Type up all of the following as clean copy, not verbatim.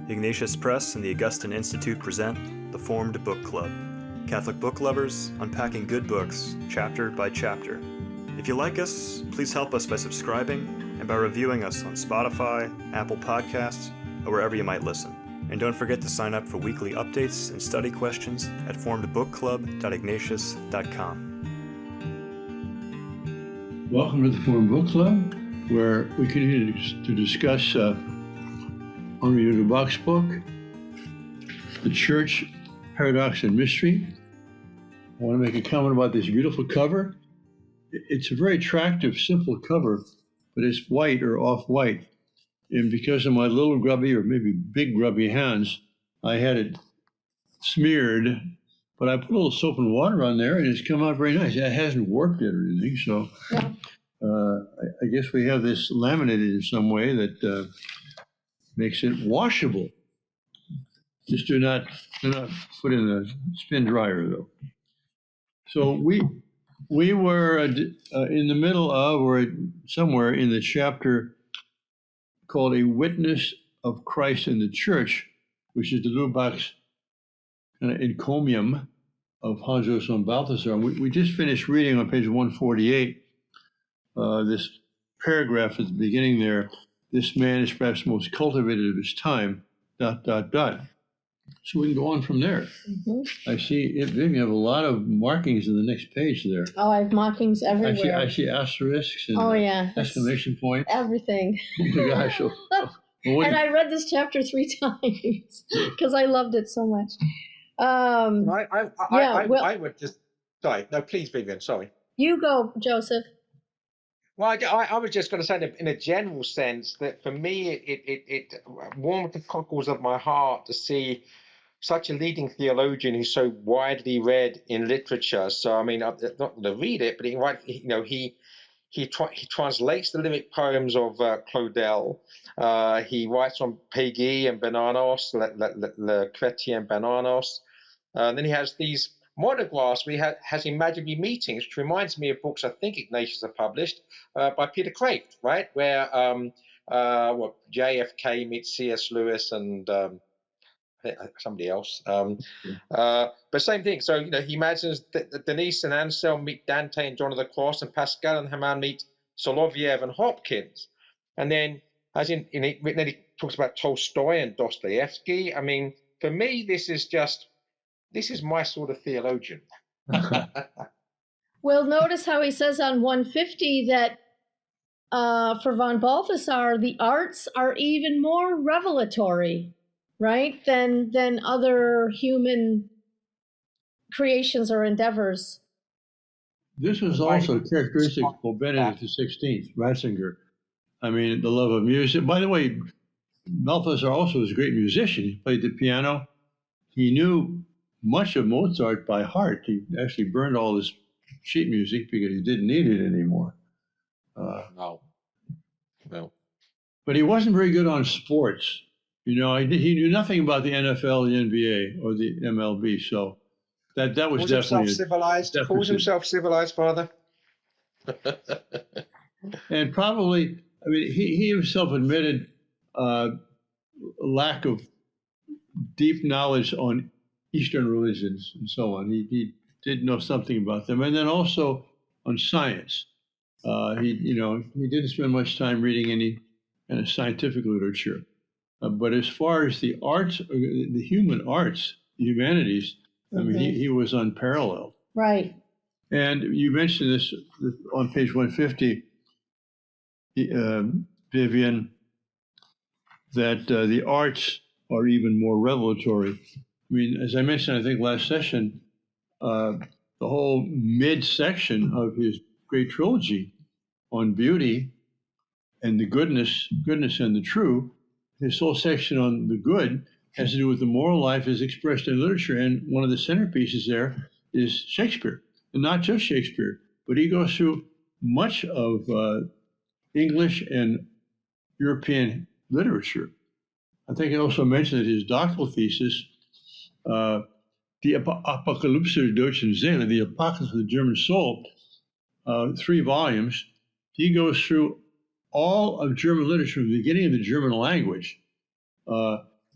Ignatius Press and the Augustine Institute present The Formed Book Club. Catholic book lovers unpacking good books, chapter by chapter. If you like us, please help us by subscribing and by reviewing us on Spotify, Apple Podcasts, or wherever you might listen. And don't forget to sign up for weekly updates and study questions at formedbookclub.ignatius.com. Welcome to the Formed Book Club, where we continue to discuss Henri de Lubac's book, The Church, Paradox and Mystery. I want to make a comment about this beautiful cover. It's a very attractive, simple cover, but it's white or off-white. And because of my little grubby or maybe big grubby hands, I had it smeared, but I put a little soap and water on there and it's come out very nice. It hasn't warped it or anything, so I guess we have this laminated in some way that makes it washable. Just do not put in the spin dryer though. So we were in the middle of, or somewhere in the chapter called A Witness of Christ in the Church, which is de Lubac's kind of encomium of Hans Urs von Balthasar. We just finished reading on page 148 this paragraph at the beginning there. This man is perhaps the most cultivated of his time, ... So we can go on from there. Mm-hmm. I see, Vivian, you have a lot of markings in the next page there. Oh, I have markings everywhere. I see asterisks and exclamation points. Everything. Oh my gosh. And I read this chapter 3 times because I loved it so much. I would just, sorry, no, please, Vivian, sorry. You go, Joseph. Well, I was just going to say that in a general sense that for me, it warmed the cockles of my heart to see such a leading theologian who's so widely read in literature. So, I mean, I'm not going to read it, but he translates the lyric poems of Claudel. He writes on Peggy and Bernanos, Le Chrétien Bernanos. Then he has these monographs where he has imaginary meetings, which reminds me of books I think Ignatius have published by Peter Kraft, right? Where JFK meets C.S. Lewis and somebody else. But same thing. So, he imagines that Denise and Anselm meet Dante and John of the Cross, and Pascal and Haman meet Soloviev and Hopkins. And then, then he talks about Tolstoy and Dostoevsky. I mean, for me, this is my sort of theologian. Well, notice how he says on 150 that for von Balthasar, the arts are even more revelatory, right, than other human creations or endeavors. This was also characteristic of Benedict XVI, Ratzinger. I mean, the love of music. By the way, Balthasar also was a great musician. He played the piano. He knew much of Mozart by heart. He actually burned all his sheet music because he didn't need it anymore. No. But he wasn't very good on sports. He knew nothing about the NFL, the NBA, or the MLB. So that was definitely calls himself civilized, Father. And probably, I mean, he himself admitted lack of deep knowledge on Eastern religions and so on. He did know something about them, and then also on science. He didn't spend much time reading any kind of scientific literature. But as far as the arts, the human arts, the humanities, I mean, he was unparalleled. Right. And you mentioned this on page 150, Vivian, that the arts are even more revelatory. I mean, as I mentioned, I think last session, the whole midsection of his great trilogy on beauty and the goodness and the true, his whole section on the good has to do with the moral life as expressed in literature. And one of the centerpieces there is Shakespeare. And not just Shakespeare, but he goes through much of English and European literature. I think I also mentioned that his doctoral thesis, Die Apokalypse der deutschen Seele, the Apocalypse of the German Soul, 3 volumes, he goes through all of German literature, the beginning of the German language,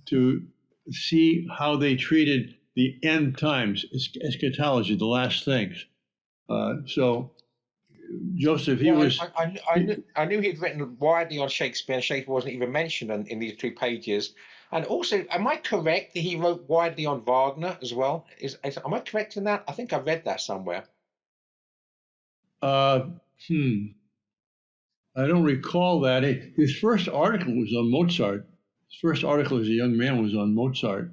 to see how they treated the end times, eschatology, the last things. So Joseph, he was. I knew he'd written widely on Shakespeare, and Shakespeare wasn't even mentioned in these 2 pages. And also, am I correct that he wrote widely on Wagner as well? Am I correct in that? I think I read that somewhere. I don't recall that. His first article was on Mozart. His first article as a young man was on Mozart.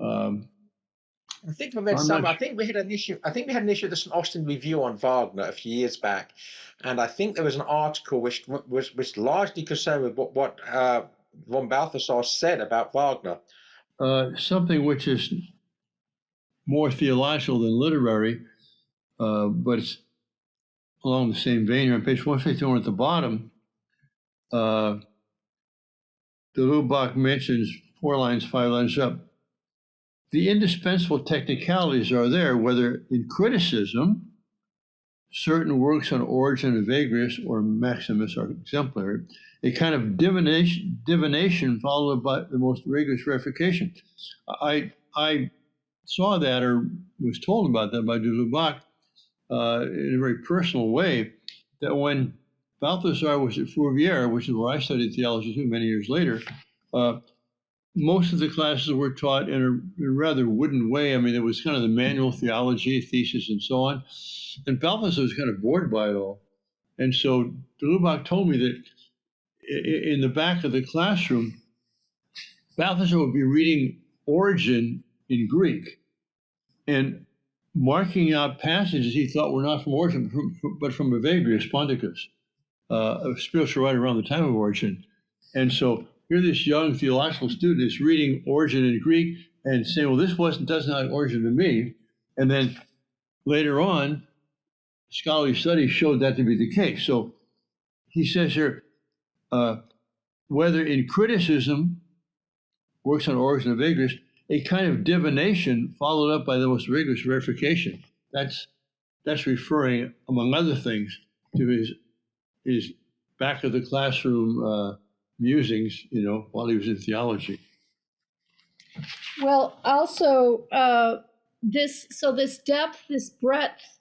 I think I read some. I think we had an issue. I think we had an issue of the St. Austin Review on Wagner a few years back, and I think there was an article which largely concerned with what von Balthasar said about Wagner. Something which is more theological than literary, but it's along the same vein. Here on page 151 at the bottom, de Lubac mentions 4 lines, 5 lines up. The indispensable technicalities are there, whether in criticism, certain works on Origen of Vagrius or Maximus are exemplary, a kind of divination followed by the most rigorous verification. I saw that, or was told about that by de Lubac in a very personal way, that when Balthasar was at Fourvière, which is where I studied theology too many years later, most of the classes were taught in a rather wooden way. I mean, it was kind of the manual theology, thesis, and so on. And Balthasar was kind of bored by it all. And so de Lubac told me that in the back of the classroom, Balthasar would be reading Origen in Greek and marking out passages he thought were not from Origen, but from Evagrius Ponticus, a spiritual writer around the time of Origen. And so here this young theological student is reading Origen in Greek and saying, well, this doesn't have Origen to me. And then later on, scholarly studies showed that to be the case. So he says here, whether in criticism, works on Origen of Vagrius, a kind of divination followed up by the most rigorous verification. That's referring, among other things, to his back of the classroom musings, while he was in theology. Well, also this depth, this breadth,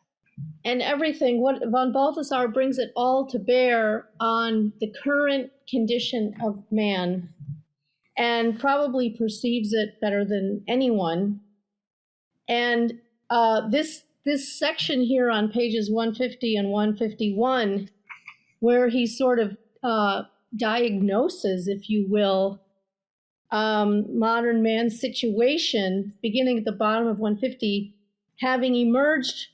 and everything, what von Balthasar brings it all to bear on the current condition of man, and probably perceives it better than anyone. And this section here on pages 150 and 151, where he sort of diagnoses, if you will, modern man's situation, beginning at the bottom of 150, having emerged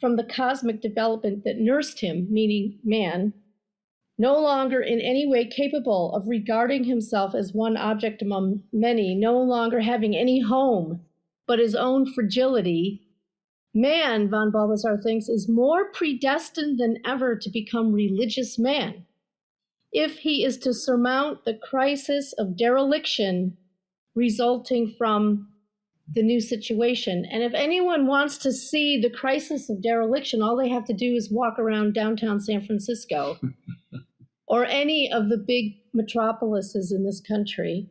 from the cosmic development that nursed him, meaning man, no longer in any way capable of regarding himself as one object among many, no longer having any home but his own fragility, man, von Balthasar thinks, is more predestined than ever to become religious man, if he is to surmount the crisis of dereliction resulting from the new situation. And if anyone wants to see the crisis of dereliction, all they have to do is walk around downtown San Francisco or any of the big metropolises in this country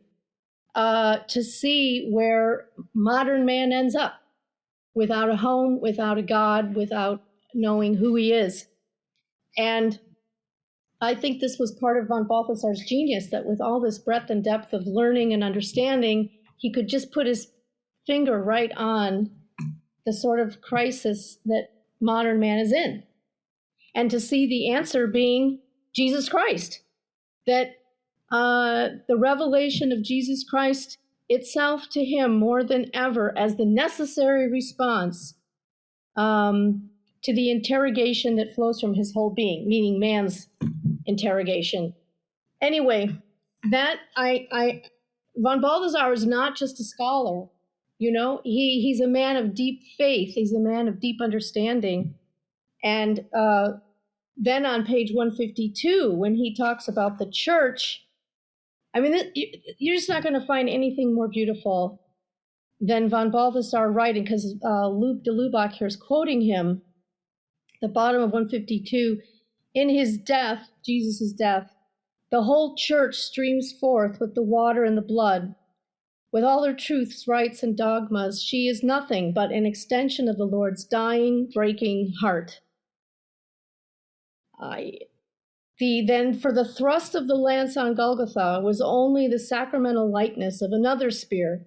to see where modern man ends up, without a home, without a God, without knowing who he is. And I think this was part of von Balthasar's genius, that with all this breadth and depth of learning and understanding, he could just put his finger right on the sort of crisis that modern man is in. And to see the answer being Jesus Christ, that the revelation of Jesus Christ itself to him more than ever as the necessary response to the interrogation that flows from his whole being, meaning man's interrogation. Anyway, that von Balthasar is not just a scholar, he's a man of deep faith. He's a man of deep understanding. And then on page 152, when he talks about the church, I mean, you're just not going to find anything more beautiful than von Balthasar writing, because de Lubac here is quoting him, the bottom of 152, in his death, Jesus' death, the whole church streams forth with the water and the blood, With all her truths, rites, and dogmas, she is nothing but an extension of the Lord's dying, breaking heart. Then for the thrust of the lance on Golgotha was only the sacramental lightness of another spear,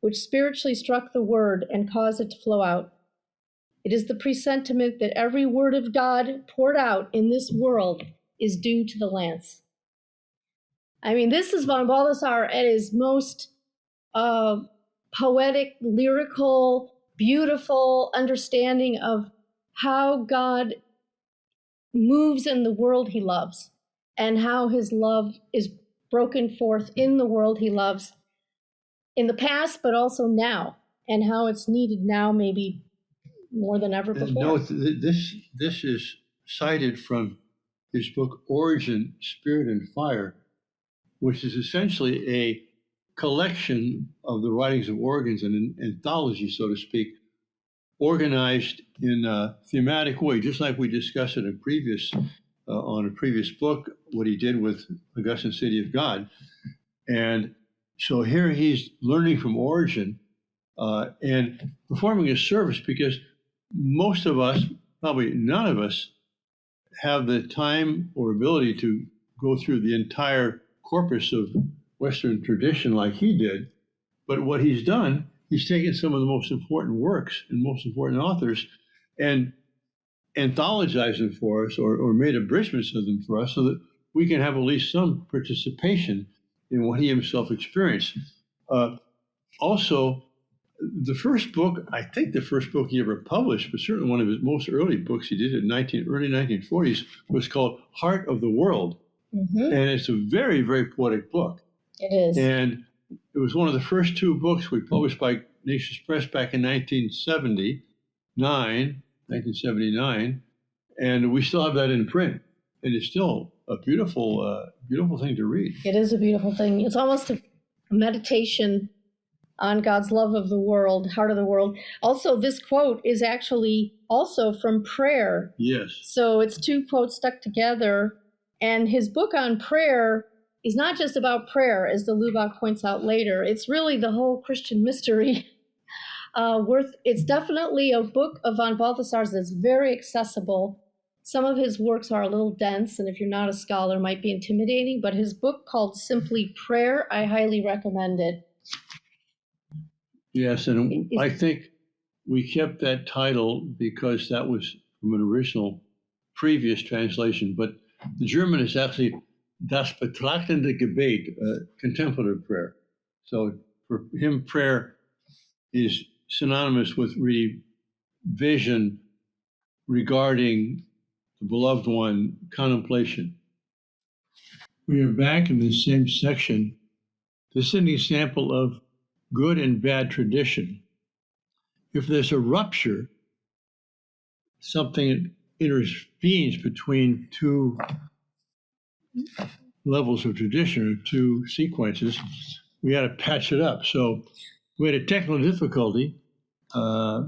which spiritually struck the word and caused it to flow out. It is the presentiment that every word of God poured out in this world is due to the lance. I mean, this is von Balthasar at his most poetic, lyrical, beautiful understanding of how God moves in the world he loves and how his love is broken forth in the world he loves in the past, but also now, and how it's needed now maybe more than ever before. Note, this is cited from his book, Origin, Spirit, and Fire, which is essentially a collection of the writings of Origen, an anthology, so to speak, organized in a thematic way, just like we discussed in on a previous book, what he did with Augustine's City of God. And so here he's learning from Origen and performing a service, because most of us, probably none of us, have the time or ability to go through the entire corpus of Western tradition like he did. But what he's done, he's taken some of the most important works and most important authors and anthologized them for us, or made abridgments of them for us, so that we can have at least some participation in what he himself experienced. Also, the first book, I think the first book he ever published, but certainly one of his most early books he did in early 1940s, was called Heart of the World. Mm-hmm. And it's a very, very poetic book. It is. And it was one of the first two books we published by Nations Press back in 1979, and we still have that in print. And it's still a beautiful, beautiful thing to read. It is a beautiful thing. It's almost a meditation on God's love of the world, heart of the world. Also, this quote is actually also from prayer. Yes. So it's two quotes stuck together. And his book on prayer is not just about prayer, as de Lubac points out later. It's really the whole Christian mystery. It's definitely a book of von Balthasar's that's very accessible. Some of his works are a little dense, and if you're not a scholar, might be intimidating. But his book called simply Prayer, I highly recommend it. Yes, and I think we kept that title because that was from an original previous translation, but the German is actually Das betrachtende Gebet, contemplative prayer. So for him, prayer is synonymous with really vision regarding the beloved one, contemplation. We are back in the same section. This is an example of good and bad tradition. If there's a rupture, something intervenes between two levels of tradition or two sequences, we had to patch it up. So we had a technical difficulty as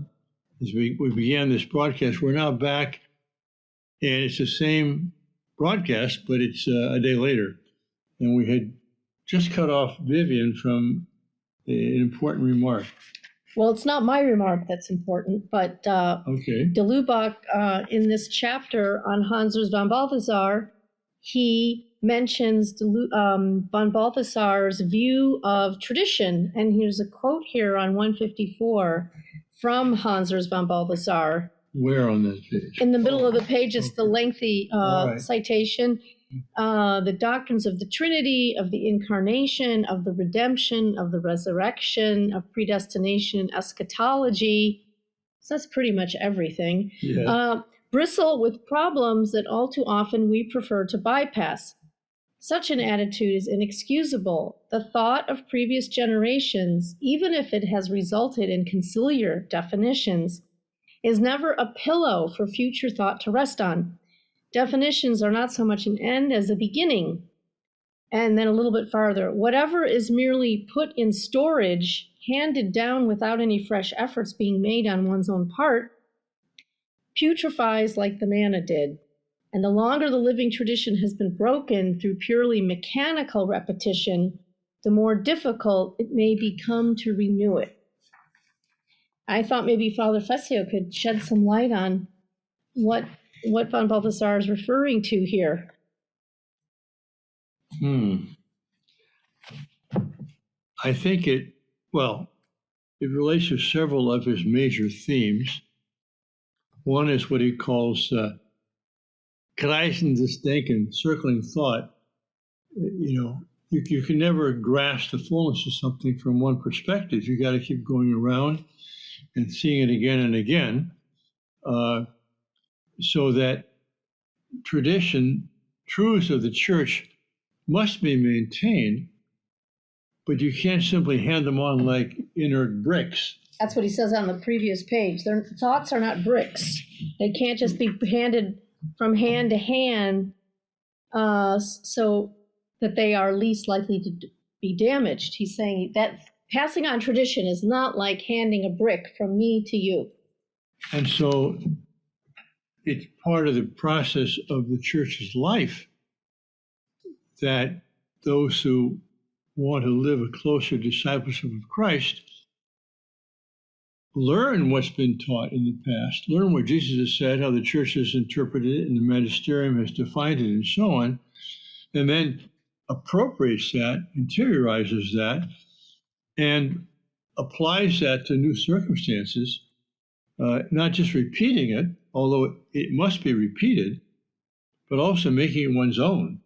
we began this broadcast. We're now back, and it's the same broadcast, but it's a day later. And we had just cut off Vivian from an important remark. Well, it's not my remark that's important, but Okay. de Lubac, in this chapter on Hans Urs von Balthasar, he mentions von Balthasar's view of tradition. And here's a quote here on 154 from Hans Urs von Balthasar. Where on that page? In the middle of the page, it's the lengthy right. citation. The doctrines of the Trinity, of the Incarnation, of the redemption, of the resurrection, of predestination and eschatology. So that's pretty much everything. Yeah. Bristle with problems that all too often we prefer to bypass. Such an attitude is inexcusable. The thought of previous generations, even if it has resulted in conciliar definitions, is never a pillow for future thought to rest on. Definitions are not so much an end as a beginning. And then a little bit farther, whatever is merely put in storage, handed down without any fresh efforts being made on one's own part, putrefies like the manna did. And the longer the living tradition has been broken through purely mechanical repetition, the more difficult it may become to renew it. I thought maybe Father Fessio could shed some light on what von Balthasar is referring to here. I think it relates to several of his major themes. One is what he calls kreisendes Denken, circling thought. You can never grasp the fullness of something from one perspective. You got to keep going around and seeing it again and again, so that truths of the church must be maintained, but you can't simply hand them on like inert bricks. That's what he says on the previous page. Their thoughts are not bricks. They can't just be handed from hand to hand so that they are least likely to be damaged. He's saying that passing on tradition is not like handing a brick from me to you. And so it's part of the process of the church's life that those who want to live a closer discipleship of Christ learn what's been taught in the past, learn what Jesus has said, how the church has interpreted it, and the magisterium has defined it, and so on, and then appropriates that, interiorizes that, and applies that to new circumstances, not just repeating it, although it must be repeated, but also making it one's own.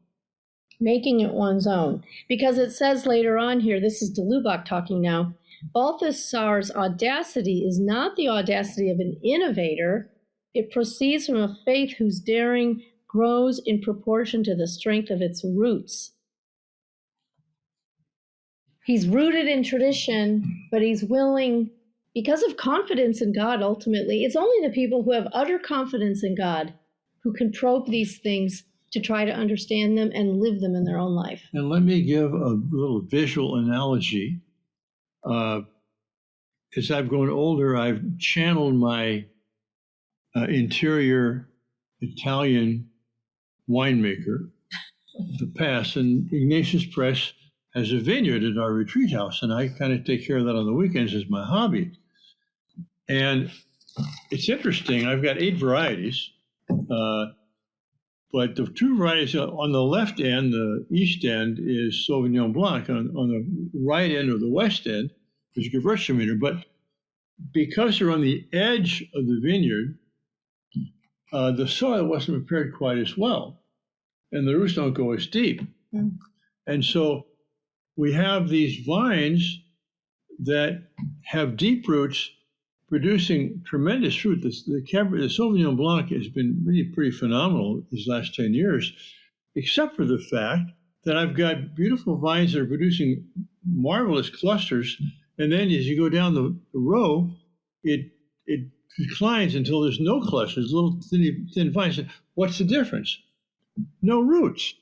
Making it one's own. Because it says later on here, this is de Lubac talking now, Balthasar's audacity is not the audacity of an innovator. It proceeds from a faith whose daring grows in proportion to the strength of its roots. He's rooted in tradition, but he's willing, because of confidence in God, ultimately, it's only the people who have utter confidence in God who can probe these things to try to understand them and live them in their own life. And let me give a little visual analogy. As I've grown older, I've channeled my interior Italian winemaker of the past, and Ignatius Press has a vineyard at our retreat house, and I kind of take care of that on the weekends as my hobby. And it's interesting, I've got 8 varieties, but the 2 varieties on the left end, the east end, is Sauvignon Blanc. On the right end or the west end is Gewürztraminer. But because they're on the edge of the vineyard, the soil wasn't prepared quite as well, and the roots don't go as deep. And so we have these vines that have deep roots producing tremendous fruit. The Sauvignon Blanc has been really pretty phenomenal these last 10 years, except for the fact that I've got beautiful vines that are producing marvelous clusters, and then as you go down the row, it declines until there's no clusters, little thin vines. What's the difference? No roots.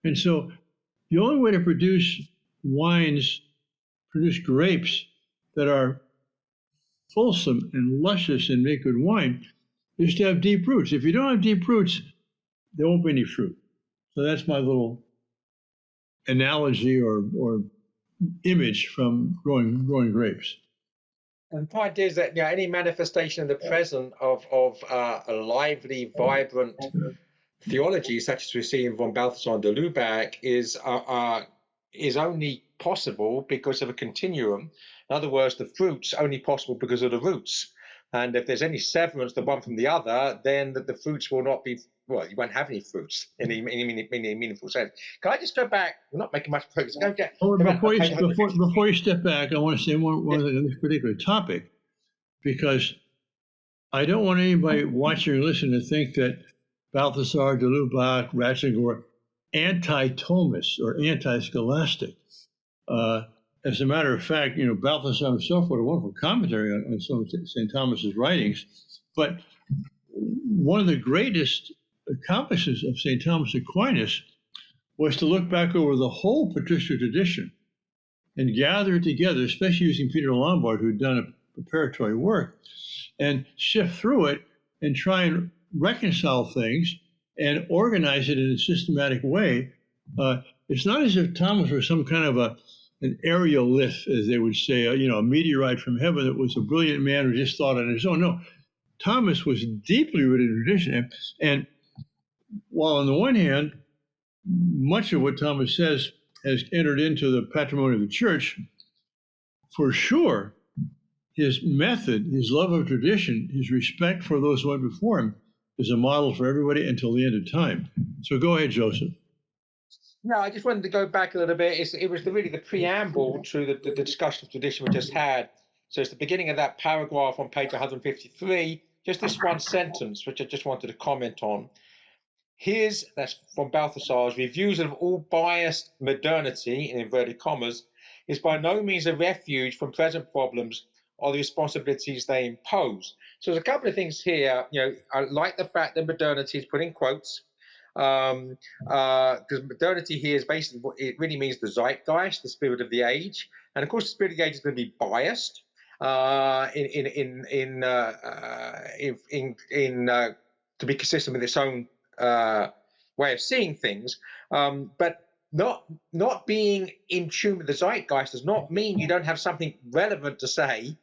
And so the only way to produce grapes that are fulsome and luscious and make good wine is to have deep roots. If you don't have deep roots, there won't be any fruit. So that's my little analogy or image from growing grapes. And the point is that any manifestation in the present of a lively, vibrant theology, such as we see in von Balthasar and de Lubac, is only possible because of a continuum. In other words, the fruit's only possible because of the roots. And if there's any severance, the one from the other, then the fruits will not be, well, you won't have any fruits in any meaningful sense. Can I just go back? We're not making much progress. Before you step back, I want to say one thing on this particular topic, because I don't want anybody watching or listening to think that Balthasar, de Lubac, Ratzinger were anti-Thomist or anti-scholastic. As a matter of fact, Balthasar himself wrote a wonderful commentary on some of St. Thomas's writings. But one of the greatest accomplishments of St. Thomas Aquinas was to look back over the whole patristic tradition and gather it together, especially using Peter Lombard, who had done a preparatory work, and sift through it and try and reconcile things and organize it in a systematic way it's not as if Thomas was some kind of an aerialist, as they would say, a meteorite from heaven that was a brilliant man who just thought on his own. No, Thomas was deeply rooted in tradition. And while on the one hand, much of what Thomas says has entered into the patrimony of the church, for sure, his method, his love of tradition, his respect for those who went before him is a model for everybody until the end of time. So go ahead, Joseph. No, I just wanted to go back a little bit. It was really the preamble to the discussion of tradition we just had. So it's the beginning of that paragraph on page 153, just this one sentence, which I just wanted to comment on. That's from Balthasar's reviews of all biased modernity, in inverted commas, is by no means a refuge from present problems or the responsibilities they impose. So there's a couple of things here. I like the fact that modernity is put in quotes, because modernity here is basically what it really means: the zeitgeist, the spirit of the age. And of course, the spirit of the age is going to be biased to be consistent with its own way of seeing things, but not being in tune with the zeitgeist does not mean you don't have something relevant to say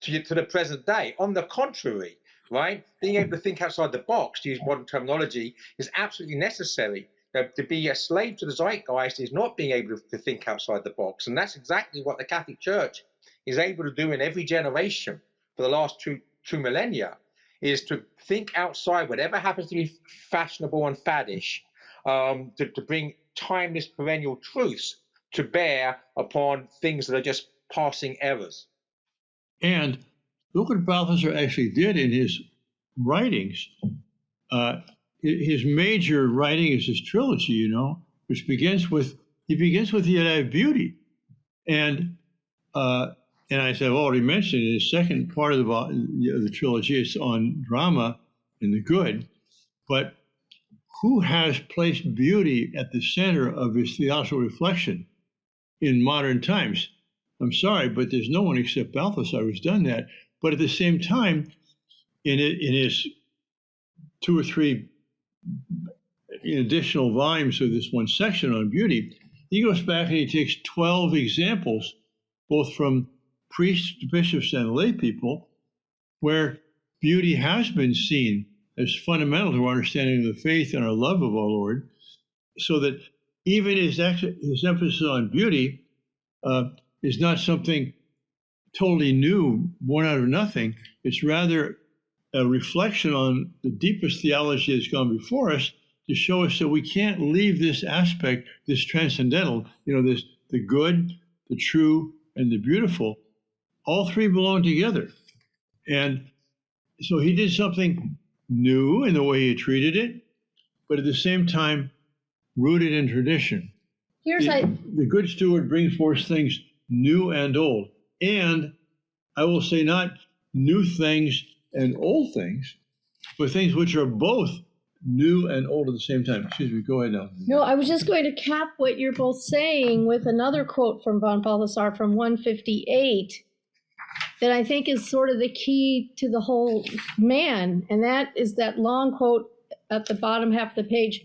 to the present day. On the contrary, right? Being able to think outside the box, to use modern terminology, is absolutely necessary. To be a slave to the zeitgeist is not being able to think outside the box, and that's exactly what the Catholic Church is able to do in every generation for the last two millennia. Is to think outside whatever happens to be fashionable and faddish, to bring timeless perennial truths to bear upon things that are just passing errors. And look what Balthasar actually did in his writings. His major writing is his trilogy, which begins with the idea of beauty. And as I've already mentioned, in the second part of the trilogy, it's on drama and the good. But who has placed beauty at the center of his theological reflection in modern times? I'm sorry, but there's no one except Balthasar who's done that. But at the same time, in his 2 or 3 additional volumes of this one section on beauty, he goes back and he takes 12 examples, both from priests, bishops, and lay people, where beauty has been seen as fundamental to our understanding of the faith and our love of our Lord, so that even his emphasis on beauty is not something totally new, born out of nothing. It's rather a reflection on the deepest theology that's gone before us to show us that we can't leave this aspect, this transcendental, the good, the true, and the beautiful. All three belong together. And so he did something new in the way he treated it, but at the same time, rooted in tradition. The good steward brings forth things new and old. And I will say not new things and old things, but things which are both new and old at the same time. Excuse me, go ahead now. No, I was just going to cap what you're both saying with another quote from von Balthasar from 158 that I think is sort of the key to the whole man. And that is that long quote at the bottom half of the page.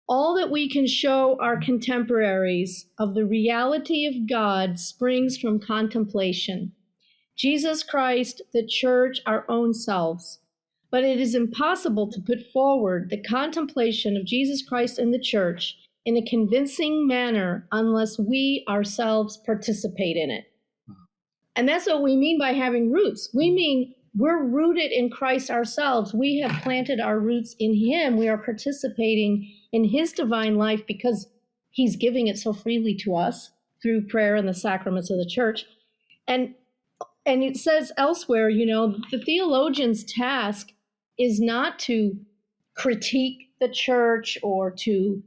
All that we can show our contemporaries of the reality of God springs from contemplation. Jesus Christ, the church, our own selves. But it is impossible to put forward the contemplation of Jesus Christ and the church in a convincing manner unless we ourselves participate in it. And that's what we mean by having roots. We mean we're rooted in Christ ourselves. We have planted our roots in him. We are participating in his divine life because he's giving it so freely to us through prayer and the sacraments of the church. And it says elsewhere, the theologian's task is not to critique the church or to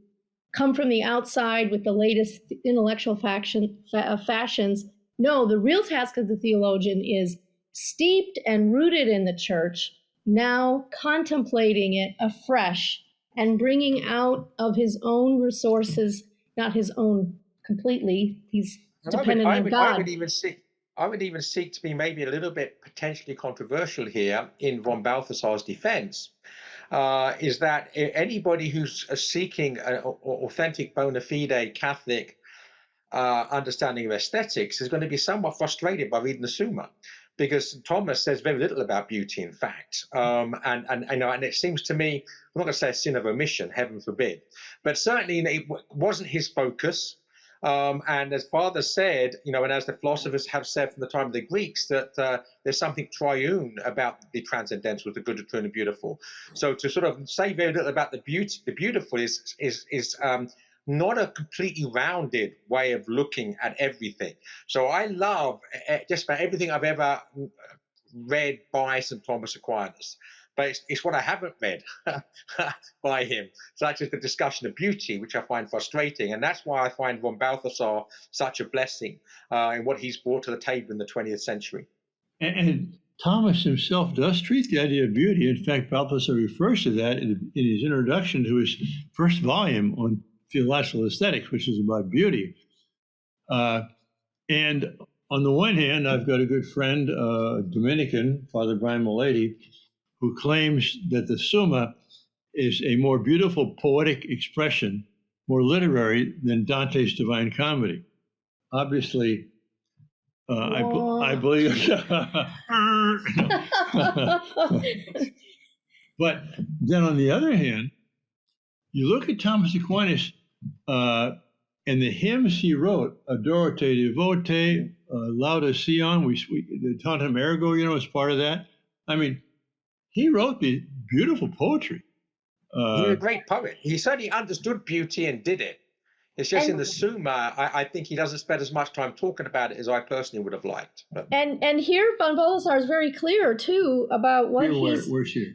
come from the outside with the latest intellectual fashions. No, the real task of the theologian is steeped and rooted in the church, now contemplating it afresh and bringing out of his own resources, not his own completely, he's dependent on God. I would even seek to be maybe a little bit potentially controversial here in von Balthasar's defense. is that anybody who's seeking an authentic bona fide Catholic understanding of aesthetics is going to be somewhat frustrated by reading the Summa, because Thomas says very little about beauty, in fact, and it seems to me, I'm not going to say a sin of omission, heaven forbid, but certainly it wasn't his focus. And as Father said, and as the philosophers have said from the time of the Greeks, that there's something triune about the transcendental, the good, the true, and the beautiful. So to sort of say very little about the beautiful is not a completely rounded way of looking at everything. So I love just about everything I've ever read by St. Thomas Aquinas, but it's what I haven't read by him, such as the discussion of beauty, which I find frustrating. And that's why I find von Balthasar such a blessing in what he's brought to the table in the 20th century. And Thomas himself does treat the idea of beauty. In fact, Balthasar refers to that in his introduction to his first volume on theological aesthetics, which is about beauty. And on the one hand, I've got a good friend, Dominican, Father Brian Milady, who claims that the Summa is a more beautiful poetic expression, more literary than Dante's Divine Comedy. Obviously, I believe. But then on the other hand, you look at Thomas Aquinas and the hymns he wrote, Adoro te devote, Lauda Sion, the Tantum Ergo, is part of that. I mean, he wrote the beautiful poetry. He was a great poet. He certainly understood beauty and did it. It's just in the Summa, I think he doesn't spend as much time talking about it as I personally would have liked. But. And here, von Balthasar is very clear too about what he's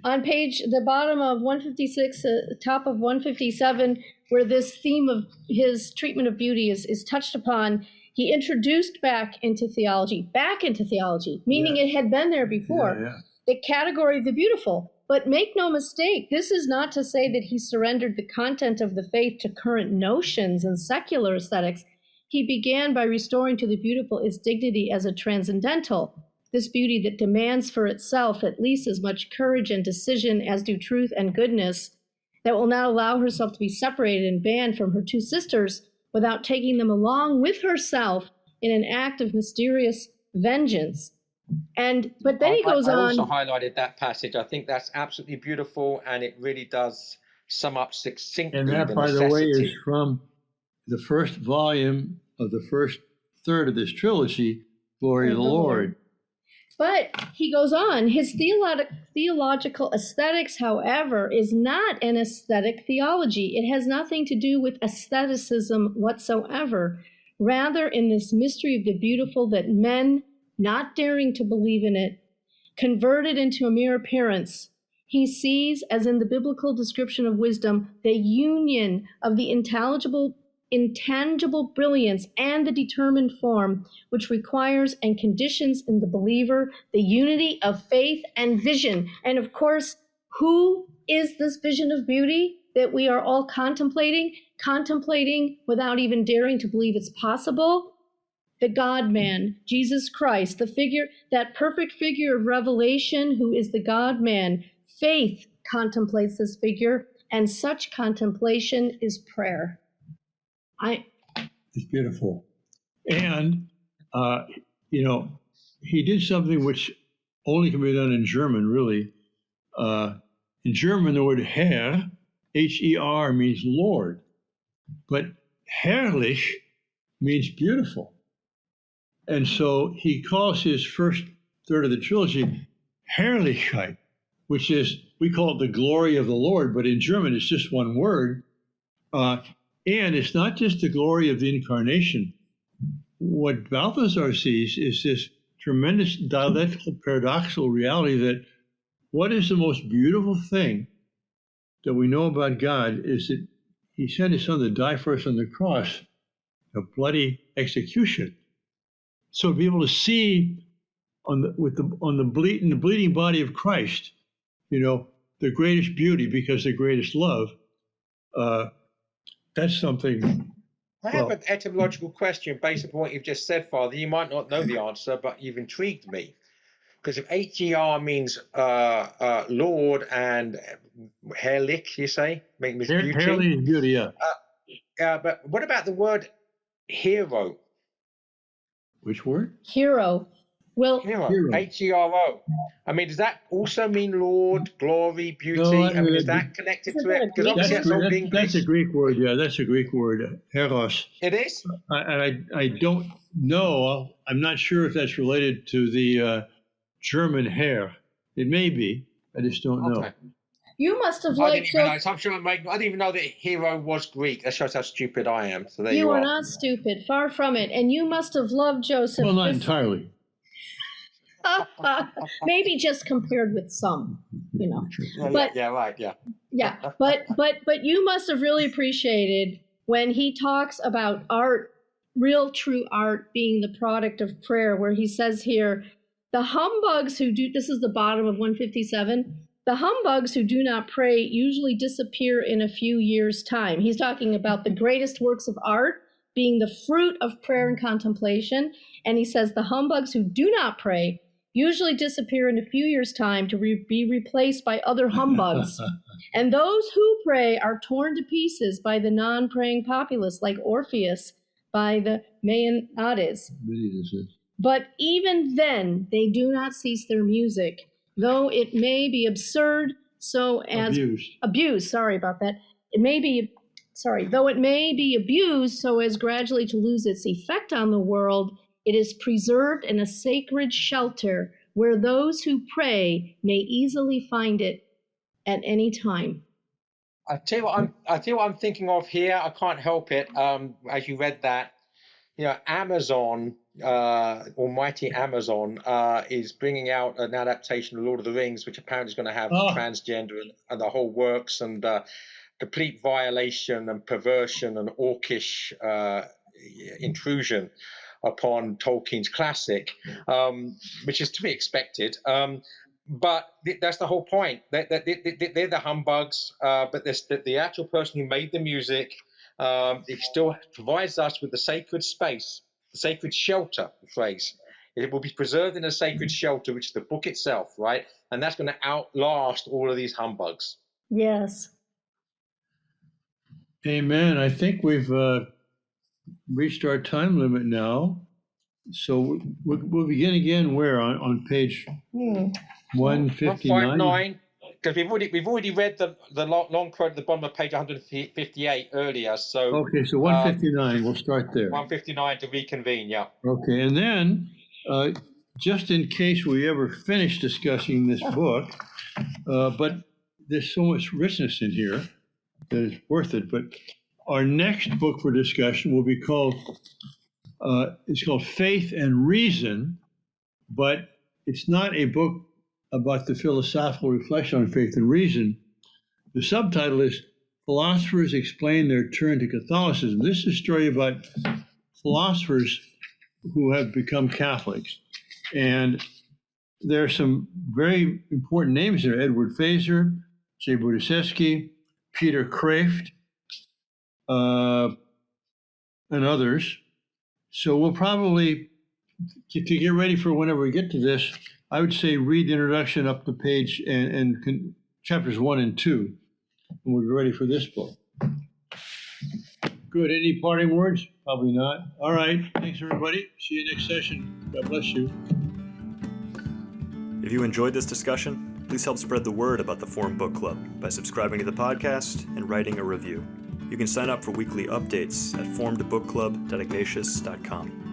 on the bottom of 156, top of 157, where this theme of his treatment of beauty is touched upon. He introduced back into theology, meaning it had been there before, the category of the beautiful. But make no mistake, this is not to say that he surrendered the content of the faith to current notions and secular aesthetics. He began by restoring to the beautiful its dignity as a transcendental, this beauty that demands for itself at least as much courage and decision as do truth and goodness, that will not allow herself to be separated and banned from her two sisters without taking them along with herself in an act of mysterious vengeance. But then he goes on. I also highlighted that passage. I think that's absolutely beautiful, and it really does sum up succinctly. And that, by the way, is from the first volume of the first third of this trilogy, Glory of the Lord. But he goes on. His theological aesthetics, however, is not an aesthetic theology. It has nothing to do with aestheticism whatsoever. Rather, in this mystery of the beautiful that men, not daring to believe in it, converted into a mere appearance, he sees, as in the biblical description of wisdom, the union of the intangible brilliance and the determined form, which requires and conditions in the believer the unity of faith and vision. And of course, who is this vision of beauty that we are all contemplating without even daring to believe it's possible? The God-man, Jesus Christ, that perfect figure of revelation who is the God-man. Faith contemplates this figure, and such contemplation is prayer. It's beautiful. And, he did something which only can be done in German, really. In German, the word Herr, H-E-R, means Lord. But herrlich means beautiful. And so he calls his first third of the trilogy Herrlichkeit, which is, we call it the glory of the Lord, but in German it's just one word. And it's not just the glory of the incarnation. What Balthasar sees is this tremendous dialectical paradoxical reality that what is the most beautiful thing that we know about God is that he sent his son to die for us on the cross, a bloody execution. So to be able to see in the bleeding body of Christ, the greatest beauty because the greatest love, that's something. I have an etymological question based upon what you've just said, Father. You might not know the answer, but you've intrigued me. Because if HER means Lord and Herrlich, you say, means beauty. Herrlich is beauty, yeah. But what about the word hero? Which word? Hero. Well, Hero. Hero. H-E-R-O. I mean, does that also mean Lord, glory, beauty? No, I mean, is that connected to it? Because obviously that's Old English. That's a Greek word, yeah. That's a Greek word, heros. It is? I don't know. I'm not sure if that's related to the German Herr. It may be. I just don't know. Okay. you must have I liked didn't even know. Joseph. So I'm sure I didn't even know that hero was Greek. That shows how stupid I am. So there You you are are. not stupid, far from it. And you must have loved Joseph. Well, not entirely. Maybe just compared with some, you know. Yeah, yeah, right, yeah. Yeah, but you must have really appreciated when he talks about art, real true art being the product of prayer, where he says here, the humbugs who do, this is the bottom of 157, the humbugs who do not pray usually disappear in a few years' time. He's talking about the greatest works of art being the fruit of prayer and contemplation. And he says the humbugs who do not pray usually disappear in a few years' time to be replaced by other humbugs. And those who pray are torn to pieces by the non-praying populace, like Orpheus by the Maeonides. But even then, they do not cease their music, though it may be absurd, so as abused. Sorry about that. Though it may be abused so as gradually to lose its effect on the world, it is preserved in a sacred shelter where those who pray may easily find it at any time. I tell you what I'm thinking of here. I can't help it. As you read that, you know, Amazon, almighty Amazon, is bringing out an adaptation of Lord of the Rings, which apparently is going to have transgender and the whole works, and complete violation and perversion and orcish intrusion upon Tolkien's classic, which is to be expected. But that's the whole point. They're the humbugs, but the actual person who made the music, it still provides us with the sacred space, the sacred shelter, the phrase. It will be preserved in a sacred shelter, which is the book itself, right? And that's going to outlast all of these humbugs. Yes. Amen. I think we've reached our time limit now. So we'll begin again where? On page 159? Because we've already read the long quote at the bottom of page 158 earlier. So okay, so 159, we'll start there. 159 to reconvene, yeah. Okay, and then just in case we ever finish discussing this book, but there's so much richness in here that is worth it. But our next book for discussion will be called, it's called Faith and Reason, but it's not a book about the philosophical reflection on faith and reason. The subtitle is Philosophers Explain Their Turn to Catholicism. This is a story about philosophers who have become Catholics. And there are some very important names there: Edward Feser, J. Budiseski, Peter Kraft, and others. So we'll probably, to get ready for whenever we get to this, I would say read the introduction up the page and chapters 1 and 2, and we'll be ready for this book. Good. Any parting words? Probably not. All right. Thanks, everybody. See you next session. God bless you. If you enjoyed this discussion, please help spread the word about the Forum Book Club by subscribing to the podcast and writing a review. You can sign up for weekly updates at forumbookclub.ignatius.com.